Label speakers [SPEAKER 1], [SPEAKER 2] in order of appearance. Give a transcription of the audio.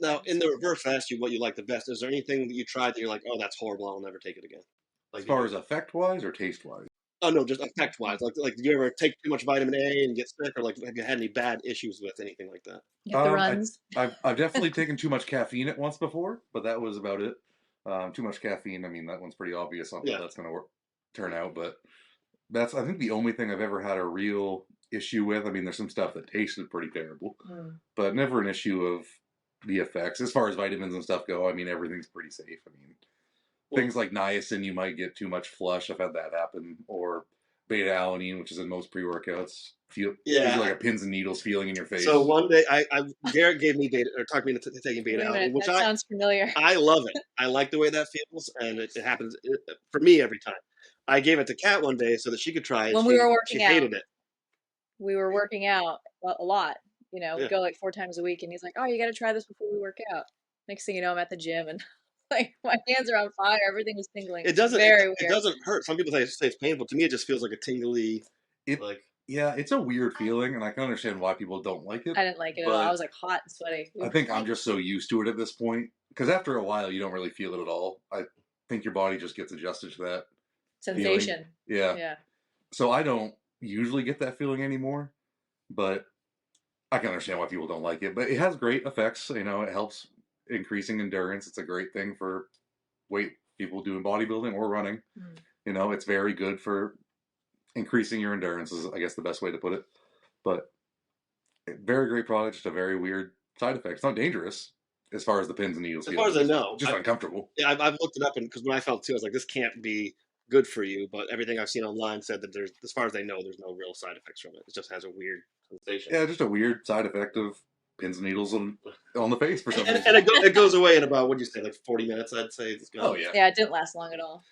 [SPEAKER 1] Now, in the reverse, I asked you what you like the best. Is there anything that you tried that you're like, oh, that's horrible, I'll never take it again?
[SPEAKER 2] As
[SPEAKER 1] Like, did
[SPEAKER 2] far
[SPEAKER 1] you?
[SPEAKER 2] as effect wise or taste wise.
[SPEAKER 1] Oh no, just effect wise. Like, did you ever take too much vitamin A and get sick, or like, have you had any bad issues with anything like that?
[SPEAKER 3] Get the
[SPEAKER 2] I
[SPEAKER 3] runs.
[SPEAKER 2] I've definitely taken too much caffeine at once before, but that was about it. Too much caffeine. I mean, that one's pretty obvious on how
[SPEAKER 1] Yeah.
[SPEAKER 2] that's going to turn out, but that's I think the only thing I've ever had a real issue with. I mean, there's some stuff that tasted pretty terrible, but never an issue of the effects. As far as vitamins and stuff go, I mean, everything's pretty safe. I mean,
[SPEAKER 1] Well,
[SPEAKER 2] things like niacin, you might get too much flush. I've had that happen, or beta alanine, which is in most pre workouts. Feel gives you
[SPEAKER 1] yeah.
[SPEAKER 2] like a pins and needles feeling in your face.
[SPEAKER 1] So one day, Garrett gave me beta, or talked me into taking beta
[SPEAKER 3] Wait a
[SPEAKER 1] alanine,
[SPEAKER 3] minute,
[SPEAKER 1] which
[SPEAKER 3] that sounds familiar.
[SPEAKER 1] I love it. I like the way that feels, and it happens for me every time. I gave it to Kat one day so that she could try it.
[SPEAKER 3] When we were
[SPEAKER 1] She
[SPEAKER 3] working out,
[SPEAKER 1] hated it.
[SPEAKER 3] we were working out a lot. You know, we
[SPEAKER 1] Yeah.
[SPEAKER 3] go like 4 times a week, and he's like, "Oh, you got to try this before we work out." Next thing you know, I'm at the gym, and like my hands are on fire. Everything was tingling.
[SPEAKER 1] It doesn't.
[SPEAKER 3] Very
[SPEAKER 1] It
[SPEAKER 3] weird.
[SPEAKER 1] doesn't hurt. Some people say it's painful. To me, it just feels like a tingly,
[SPEAKER 2] It
[SPEAKER 1] like.
[SPEAKER 2] Yeah, it's a weird feeling, and I can understand why people don't like it.
[SPEAKER 3] I didn't like it at all.
[SPEAKER 2] But
[SPEAKER 3] I was like hot and sweaty.
[SPEAKER 2] I think I'm just so used to it at this point because after a while, you don't really feel it at all. I think your body just gets adjusted to that
[SPEAKER 3] Sensation.
[SPEAKER 2] feeling. Yeah.
[SPEAKER 3] Yeah.
[SPEAKER 2] So I don't usually get that feeling anymore, but I can understand why people don't like it. But it has great effects. You know, it helps increasing endurance. It's a great thing for weight people doing bodybuilding or running. You know, it's very good for increasing your endurance is, I guess, the best way to put it. But very great product, just a very weird side effect. It's not dangerous as far as the pins and needles.
[SPEAKER 1] As far as I know,
[SPEAKER 2] just uncomfortable.
[SPEAKER 1] Yeah, I've looked it up, and because when I felt it too, I was like, this can't be good for you. But everything I've seen online said that there's, as far as they know, there's no real side effects from it. It just has a weird sensation.
[SPEAKER 2] Yeah, just a weird side effect of pins and needles on the face for some reason.
[SPEAKER 1] And it goes away in about, what do you say, like 40 minutes? I'd say it's gone.
[SPEAKER 2] Oh yeah.
[SPEAKER 3] Yeah, it didn't last long at all.